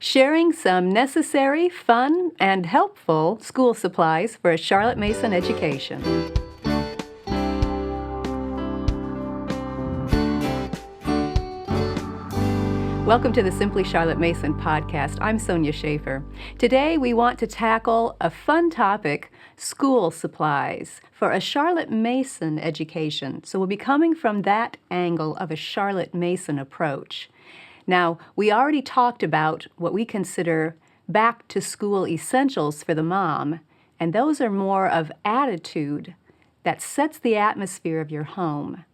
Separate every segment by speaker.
Speaker 1: sharing some necessary, fun, and helpful school supplies for a Charlotte Mason education. Welcome to the Simply Charlotte Mason podcast. I'm Sonya Schaefer. Today we want to tackle a fun topic, school supplies for a Charlotte Mason education. So we'll be coming from that angle of a Charlotte Mason approach. Now, we already talked about what we consider back to school essentials for the mom, and those are more of attitude that sets the atmosphere of your home.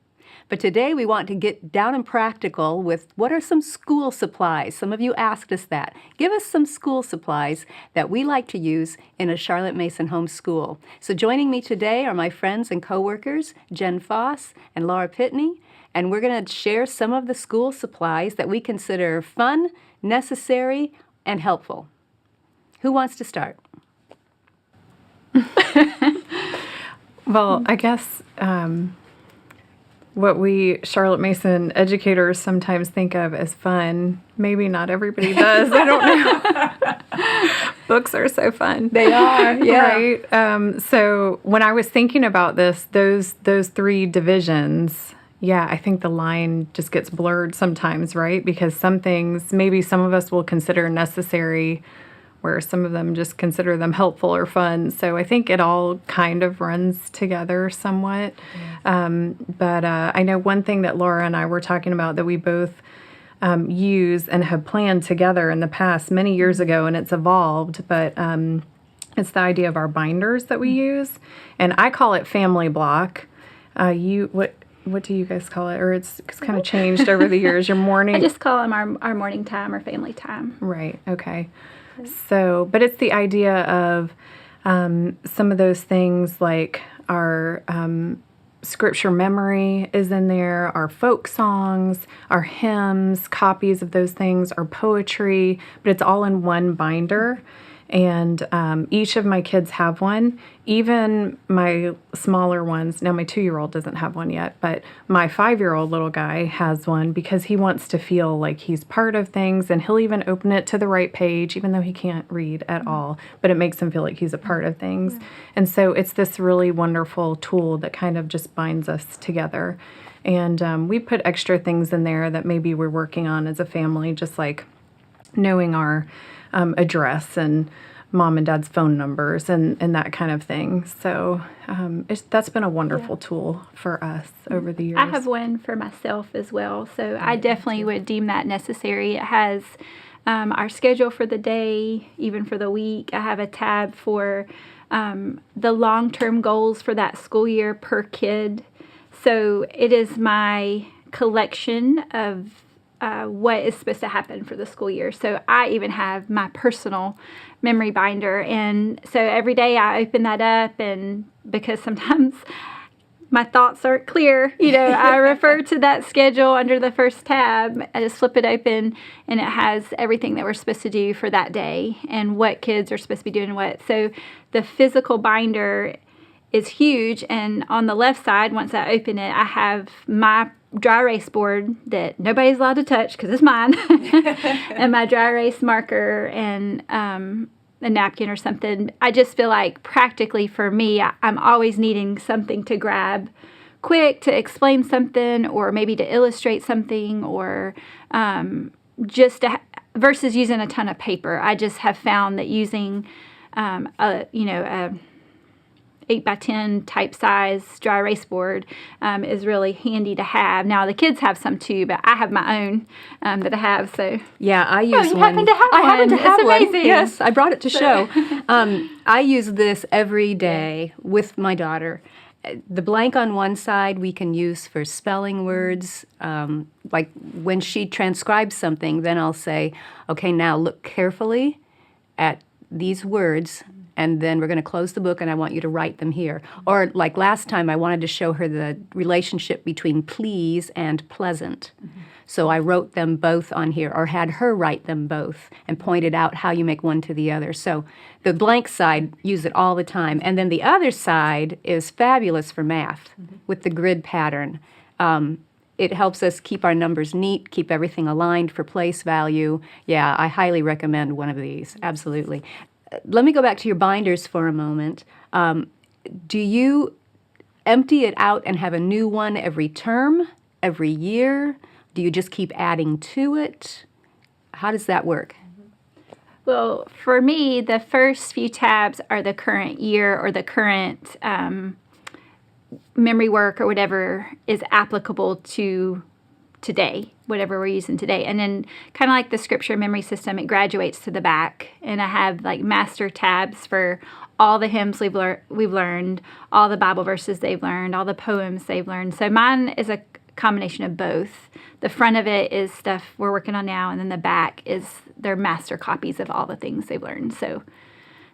Speaker 1: But today we want to get down and practical with what are some school supplies. Some of you asked us that. Give us some school supplies that we like to use in a Charlotte Mason homeschool. So joining me today are my friends and coworkers, Jenn Foss and Laura Pitney, and we're going to share some of the school supplies that we consider fun, necessary, and helpful. Who wants to start?
Speaker 2: Well, I guess what we Charlotte Mason educators sometimes think of as fun, maybe not everybody does. I don't know. Books are so fun.
Speaker 1: They are, yeah.
Speaker 2: Right? So when I was thinking about this, those three divisions, yeah, I think the line just gets blurred sometimes, right? Because some things, maybe some of us will consider necessary, where some of them just consider them helpful or fun. So I think it all kind of runs together somewhat. Yes. But I know one thing that Laura and I were talking about that we both use and have planned together in the past many years ago, and it's evolved, but it's the idea of our binders that we use. And I call it family block. What do you guys call it? Or it's kind of changed over the years. Your morning.
Speaker 3: I just call them our morning time or family time.
Speaker 2: Right. Okay. So, but it's the idea of some of those things like our scripture memory is in there, our folk songs, our hymns, copies of those things, our poetry, but it's all in one binder. And each of my kids have one, even my smaller ones. Now, my 2-year-old doesn't have one yet, but my 5-year-old little guy has one because he wants to feel like he's part of things, and he'll even open it to the right page, even though he can't read at all, but it makes him feel like he's a part of things. Yeah. And so it's this really wonderful tool that kind of just binds us together. And we put extra things in there that maybe we're working on as a family, just like knowing our address and mom and dad's phone numbers and that kind of thing. So that's been a wonderful tool for us over the years.
Speaker 3: I have one for myself as well, so I definitely would deem that necessary. It has our schedule for the day, even for the week. I have a tab for the long-term goals for that school year per kid. So it is my collection of what is supposed to happen for the school year. So I even have my personal memory binder. And so every day I open that up, and because sometimes my thoughts aren't clear, I refer to that schedule under the first tab. I just flip it open, and it has everything that we're supposed to do for that day and what kids are supposed to be doing what. So the physical binder is huge. And on the left side, once I open it, I have my dry erase board that nobody's allowed to touch because it's mine, and my dry erase marker and a napkin or something. I just feel like practically for me, I'm always needing something to grab quick to explain something, or maybe to illustrate something, or just to versus using a ton of paper. I just have found that using a 8x10 type size dry erase board is really handy to have. Now the kids have some too, but I have my own that I have. So
Speaker 1: yeah, I use
Speaker 3: you
Speaker 1: one.
Speaker 3: happen to have
Speaker 1: I
Speaker 3: one.
Speaker 1: happen to have
Speaker 3: it's
Speaker 1: one.
Speaker 3: Amazing.
Speaker 1: Yes, I brought it to show. I use this every day with my daughter. The blank on one side we can use for spelling words. Like when she transcribes something, then I'll say, okay, now look carefully at these words, and then we're going to close the book, and I want you to write them here. Or like last time, I wanted to show her the relationship between please and pleasant. Mm-hmm. So I wrote them both on here, or had her write them both, and pointed out how you make one to the other. So the blank side, use it all the time. And then the other side is fabulous for math with the grid pattern. it helps us keep our numbers neat, keep everything aligned for place value. Yeah, I highly recommend one of these. Absolutely. Let me go back to your binders for a moment. Do you empty it out and have a new one every term, every year? Do you just keep adding to it? How does that work?
Speaker 3: Well, for me, the first few tabs are the current year or the current memory work or whatever is applicable to today, whatever we're using today. And then kind of like the scripture memory system, it graduates to the back. And I have like master tabs for all the hymns we've learned, all the Bible verses they've learned, all the poems they've learned. So mine is a combination of both. The front of it is stuff we're working on now, and then the back is their master copies of all the things they've learned. So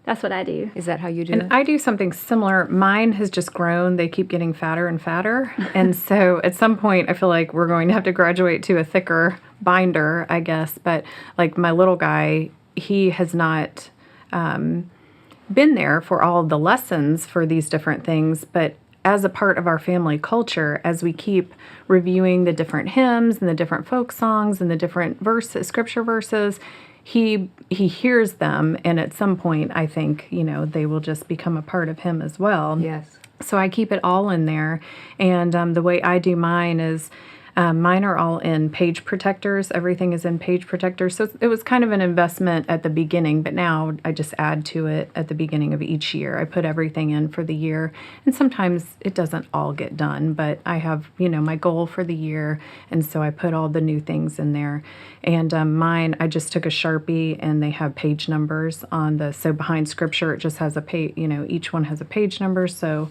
Speaker 3: that's what I do.
Speaker 1: Is that how you do it?
Speaker 2: And I do something similar. Mine has just grown. They keep getting fatter and fatter. And so at some point, I feel like we're going to have to graduate to a thicker binder, I guess. But like my little guy, he has not been there for all of the lessons for these different things. But as a part of our family culture, as we keep reviewing the different hymns and the different folk songs and the different verses, scripture verses, he hears them, and at some point, I think, they will just become a part of him as well.
Speaker 1: Yes.
Speaker 2: So I keep it all in there, and the way I do mine is mine are all in page protectors. Everything is in page protectors. So it was kind of an investment at the beginning, but now I just add to it at the beginning of each year. I put everything in for the year, and sometimes it doesn't all get done, but I have, my goal for the year, and so I put all the new things in there. And mine, I just took a Sharpie, and they have page numbers on so behind scripture, it just has a page, each one has a page number. So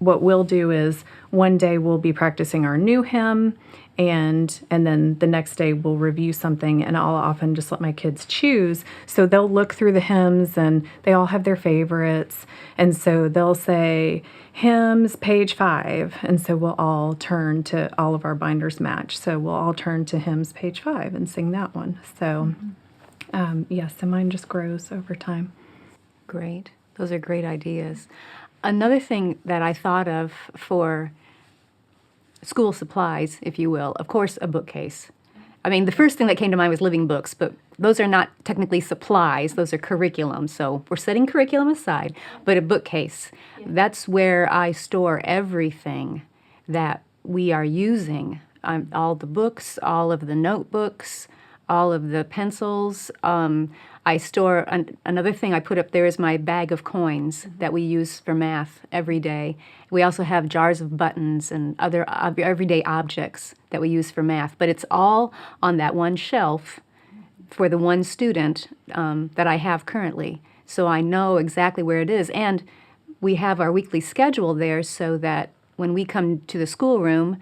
Speaker 2: what we'll do is one day we'll be practicing our new hymn, and then the next day we'll review something, and I'll often just let my kids choose. So they'll look through the hymns, and they all have their favorites, and so they'll say hymns page 5, and so we'll all turn to, all of our binders match, so we'll all turn to hymns page 5 and sing that one. So so mine just grows over time.
Speaker 1: Great. Those are great ideas. Another thing that I thought of for school supplies, if you will, of course, a bookcase. I mean, the first thing that came to mind was living books, but those are not technically supplies. Those are curriculum. So we're setting curriculum aside, but a bookcase, that's where I store everything that we are using. All the books, all of the notebooks, all of the pencils. I store, another thing I put up there is my bag of coins that we use for math every day. We also have jars of buttons and other everyday objects that we use for math. But it's all on that one shelf for the one student that I have currently. So I know exactly where it is. And we have our weekly schedule there so that when we come to the schoolroom,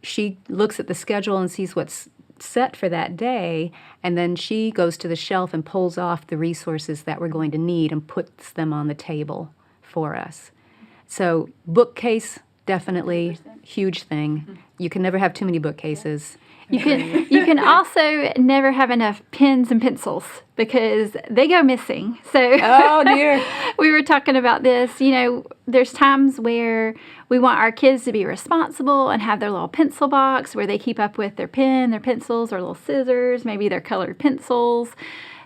Speaker 1: she looks at the schedule and sees what's set for that day, and then she goes to the shelf and pulls off the resources that we're going to need and puts them on the table for us. So bookcase, definitely huge thing. You can never have too many bookcases.
Speaker 3: You can also never have enough pens and pencils because they go missing. So
Speaker 1: Oh dear.
Speaker 3: We were talking about this. There's times where we want our kids to be responsible and have their little pencil box where they keep up with their pen, their pencils, or little scissors, maybe their colored pencils.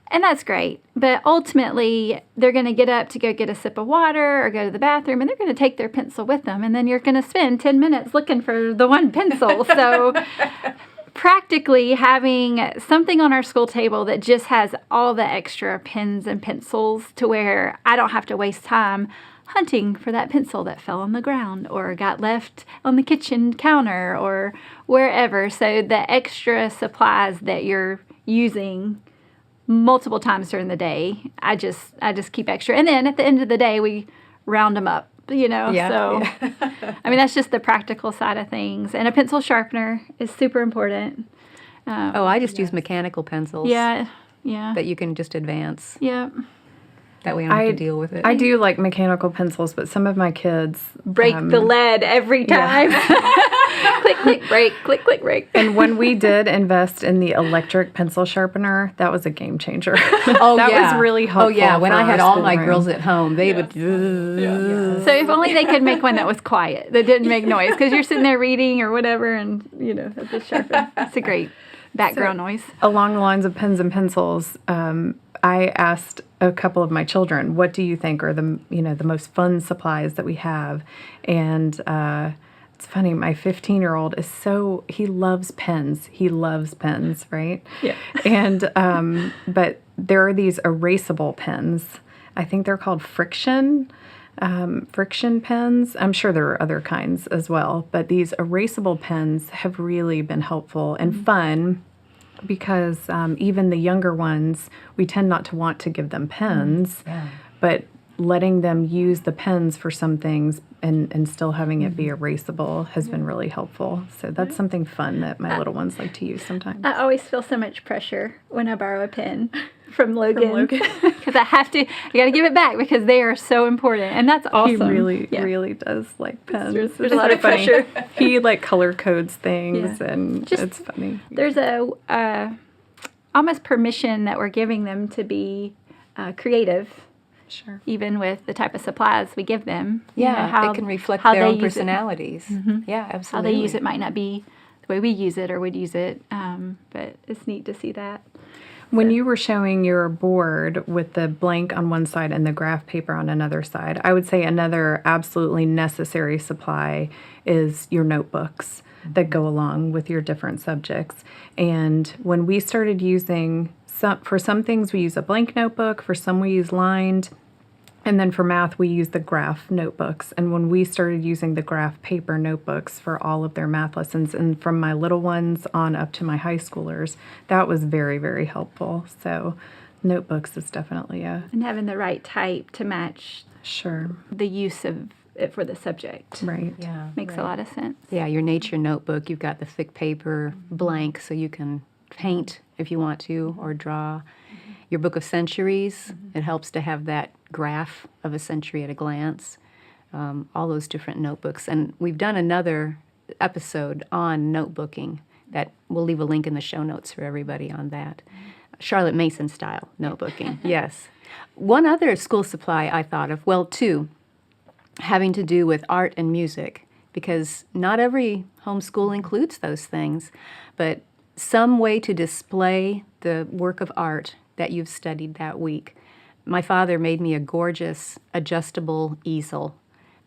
Speaker 3: And that's great. But ultimately, they're going to get up to go get a sip of water or go to the bathroom, and they're going to take their pencil with them. And then you're going to spend 10 minutes looking for the one pencil. So practically having something on our school table that just has all the extra pens and pencils to where I don't have to waste time hunting for that pencil that fell on the ground or got left on the kitchen counter or wherever. So the extra supplies that you're using multiple times during the day, I just keep extra. And then at the end of the day, we round them up. I mean, that's just the practical side of things. And a pencil sharpener is super important.
Speaker 1: I just use mechanical pencils.
Speaker 3: Yeah.
Speaker 1: That you can just advance.
Speaker 3: Yeah.
Speaker 1: That way I don't have to deal with it.
Speaker 2: I do like mechanical pencils, but some of my kids
Speaker 3: break the lead every time. click, click, break, click, click, break.
Speaker 2: And when we did invest in the electric pencil sharpener, that was a game changer.
Speaker 1: Oh,
Speaker 2: that
Speaker 1: yeah.
Speaker 2: was really helpful.
Speaker 1: Oh, yeah. When
Speaker 2: for
Speaker 1: I
Speaker 2: our
Speaker 1: had all my
Speaker 2: schoolroom.
Speaker 1: girls at home, they would.
Speaker 3: So if only they could make one that was quiet, that didn't make noise, because you're sitting there reading or whatever, and that's a sharpen. That's a great background noise.
Speaker 2: Along the lines of pens and pencils, I asked a couple of my children, "What do you think are the most fun supplies that we have?" And it's funny, my 15-year-old he loves pens. He loves pens, right?
Speaker 3: Yeah.
Speaker 2: And but there are these erasable pens. I think they're called friction pens. I'm sure there are other kinds as well, but these erasable pens have really been helpful and fun because even the younger ones, we tend not to want to give them pens, but letting them use the pens for some things and still having it be erasable has been really helpful. So that's something fun that my little ones like to use sometimes.
Speaker 3: I always feel so much pressure when I borrow a pen from Logan because I got to give it back because they are so important, and that's awesome.
Speaker 2: He really does like pens.
Speaker 3: There's a lot of pressure.
Speaker 2: He color codes things, and it's funny.
Speaker 3: There's a almost permission that we're giving them to be creative.
Speaker 2: Sure.
Speaker 3: Even with the type of supplies we give them.
Speaker 1: Yeah, it can reflect their own personalities. Yeah, absolutely.
Speaker 3: How they use it might not be the way we use it or would use it, but it's neat to see that.
Speaker 2: When you were showing your board with the blank on one side and the graph paper on another side, I would say another absolutely necessary supply is your notebooks that go along with your different subjects. And when we started using, for some things we use a blank notebook, for some we use lined, and then for math, we use the graph notebooks. And when we started using the graph paper notebooks for all of their math lessons, and from my little ones on up to my high schoolers, that was very, very helpful. So notebooks is definitely
Speaker 3: And having the right type to match the use of it for the subject.
Speaker 2: Right.
Speaker 1: Yeah.
Speaker 3: Makes a lot of sense.
Speaker 1: Yeah, your nature notebook, you've got the thick paper blank so you can paint if you want to or draw. Your book of centuries, it helps to have that graph of a century at a glance. All those different notebooks. And we've done another episode on notebooking that we'll leave a link in the show notes for everybody on that. Charlotte Mason style notebooking, yes. One other school supply I thought of, well, two, having to do with art and music, because not every homeschool includes those things, but some way to display the work of art that you've studied that week. My father made me a gorgeous adjustable easel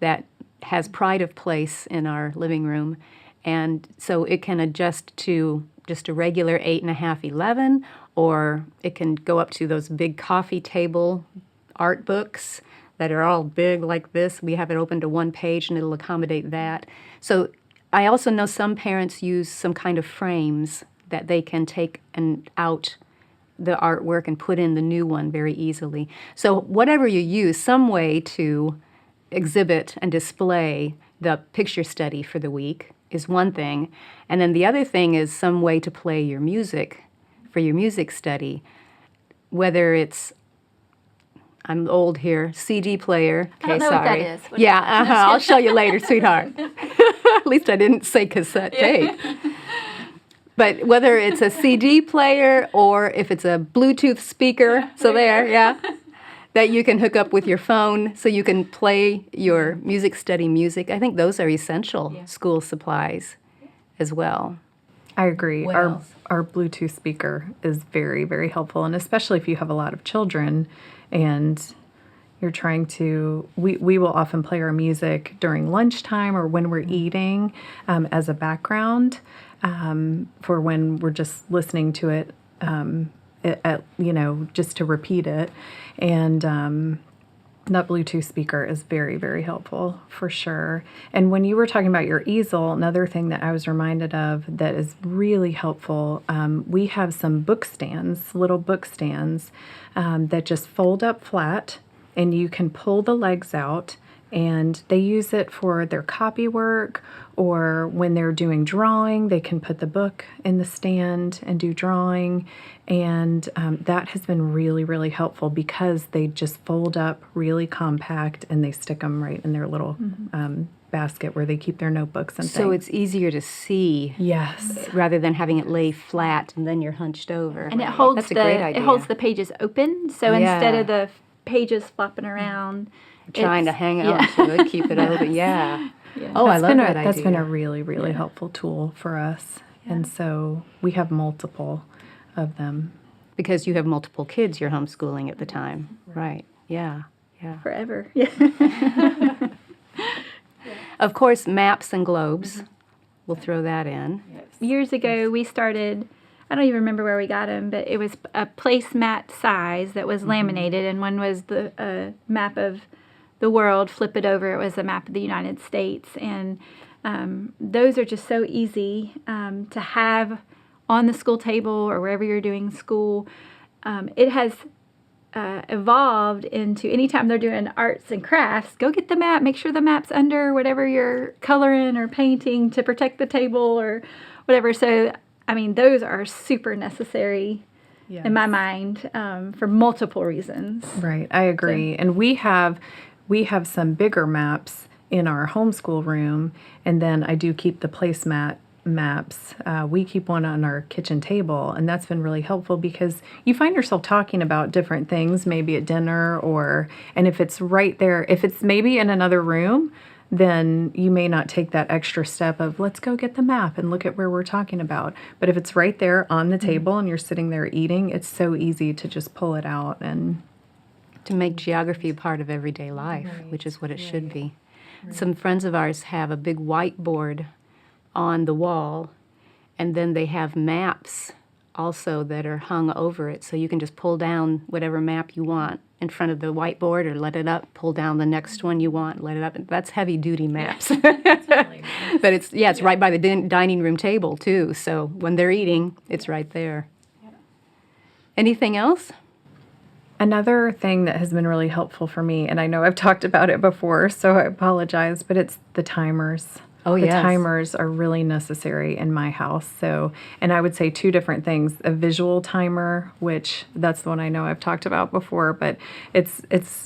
Speaker 1: that has pride of place in our living room, and so it can adjust to just a regular 8.5, 11, or it can go up to those big coffee table art books that are all big like this. We have it open to one page and it'll accommodate that. So I also know some parents use some kind of frames that they can take out the artwork and put in the new one very easily. So whatever you use, some way to exhibit and display the picture study for the week is one thing. And then the other thing is some way to play your music for your music study, whether it's, I'm old here, CD player.
Speaker 3: I don't know
Speaker 1: sorry.
Speaker 3: what that is. What
Speaker 1: Yeah, I'll show you later, sweetheart. At least I didn't say cassette tape. But whether it's a CD player or if it's a Bluetooth speaker, that you can hook up with your phone so you can play your music study music. I think those are essential school supplies as well.
Speaker 2: I agree.
Speaker 1: What
Speaker 2: Our
Speaker 1: else?
Speaker 2: our Bluetooth speaker is very, very helpful, and especially if you have a lot of children and you're trying to, we will often play our music during lunchtime or when we're eating as a background for when we're just listening to it, just to repeat it. And that Bluetooth speaker is very, very helpful for sure. And when you were talking about your easel, another thing that I was reminded of that is really helpful, we have some book stands, little book stands that just fold up flat, and you can pull the legs out, and they use it for their copy work, or when they're doing drawing, they can put the book in the stand and do drawing. And that has been really, really helpful because they just fold up really compact and they stick them right in their little basket where they keep their notebooks and
Speaker 1: So
Speaker 2: things.
Speaker 1: it's easier to see
Speaker 2: Yes.
Speaker 1: rather than having it lay flat and then you're hunched over.
Speaker 3: And it holds
Speaker 1: That's a great idea.
Speaker 3: it holds the pages open. So instead
Speaker 1: Yeah.
Speaker 3: of the pages flopping around,
Speaker 1: Trying to
Speaker 3: it's-
Speaker 1: hang
Speaker 3: yeah.
Speaker 1: on to it, keep it open. Yeah.
Speaker 3: Yeah.
Speaker 1: Oh, I love that idea.
Speaker 2: That's been a really, really helpful tool for us. And so we have multiple of them.
Speaker 1: Because you have multiple kids you're homeschooling at the time. Right. Yeah. Yeah.
Speaker 3: Forever. Yeah.
Speaker 1: Of course, maps and globes. We'll throw that in.
Speaker 3: Years ago, we started, I don't even remember where we got them, but it was a placemat size that was laminated, and one was the map of the world. Flip it over, it was a map of the United States. And those are just so easy to have on the school table or wherever you're doing school. It has evolved into anytime they're doing arts and crafts, go get the map, make sure the map's under whatever you're coloring or painting to protect the table or whatever. So, I mean, those are super necessary in my mind for multiple reasons.
Speaker 2: Right, I agree. And we have some bigger maps in our homeschool room, and then I do keep the placemat maps. We keep one on our kitchen table, and that's been really helpful because you find yourself talking about different things, maybe at dinner, and if it's right there, if it's maybe in another room, then you may not take that extra step of let's go get the map and look at where we're talking about. But if it's right there on the table and you're sitting there eating, it's so easy to just pull it out and
Speaker 1: To make geography a part of everyday life, which is what it should be. Some friends of ours have a big whiteboard on the wall, and then they have maps also that are hung over it, so you can just pull down whatever map you want in front of the whiteboard or let it up, pull down the next one you want, let it up. That's heavy-duty maps. But it's right by the dining room table, too, so when they're eating, it's right there. Anything else?
Speaker 2: Another thing that has been really helpful for me, and I know I've talked about it before, so I apologize, but it's the timers.
Speaker 1: Oh,
Speaker 2: the
Speaker 1: yes.
Speaker 2: timers are really necessary in my house. So, and I would say two different things: a visual timer, which that's the one I know I've talked about before, but it's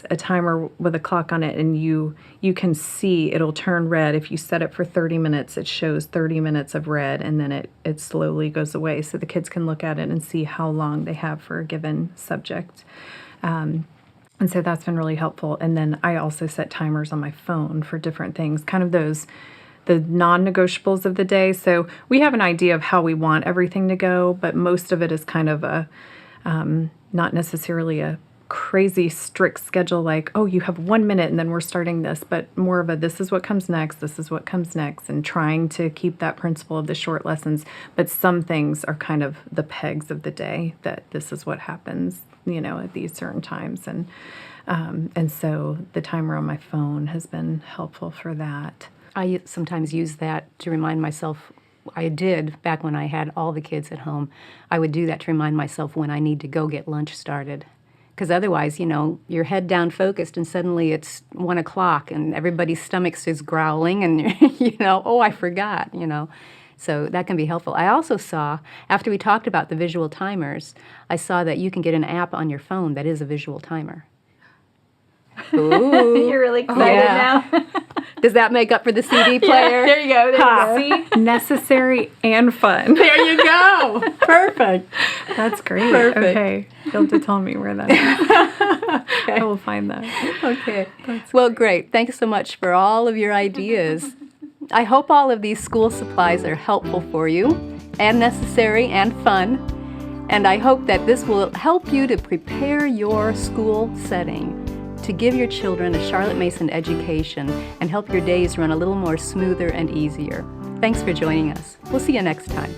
Speaker 2: a timer with a clock on it, and you can see it'll turn red if you set it for 30 minutes. It shows 30 minutes of red, and then it slowly goes away, so the kids can look at it and see how long they have for a given subject. And so that's been really helpful. And then I also set timers on my phone for different things, kind of the non-negotiables of the day. So we have an idea of how we want everything to go, but most of it is kind of a not necessarily a crazy strict schedule like, oh, you have 1 minute and then we're starting this, but more of a this is what comes next, this is what comes next, and trying to keep that principle of the short lessons. But some things are kind of the pegs of the day, that this is what happens, at these certain times. And so the timer on my phone has been helpful for that.
Speaker 1: I sometimes use that to remind myself. I did back when I had all the kids at home. I would do that to remind myself when I need to go get lunch started. Because otherwise, you're head down focused and suddenly it's 1 o'clock and everybody's stomachs is growling and, oh, I forgot, So that can be helpful. I also saw, after we talked about the visual timers, I saw that you can get an app on your phone that is a visual timer. Ooh.
Speaker 3: You're really excited now.
Speaker 1: Does that make up for the CD player?
Speaker 3: There you go. There you go.
Speaker 2: See? Necessary and fun.
Speaker 1: There you go. Perfect.
Speaker 2: That's great.
Speaker 1: Perfect.
Speaker 2: Okay. You'll have to tell me where that is. I will find that.
Speaker 1: Okay. Well, great. Thanks so much for all of your ideas. I hope all of these school supplies are helpful for you and necessary and fun. And I hope that this will help you to prepare your school setting to give your children a Charlotte Mason education and help your days run a little more smoother and easier. Thanks for joining us. We'll see you next time.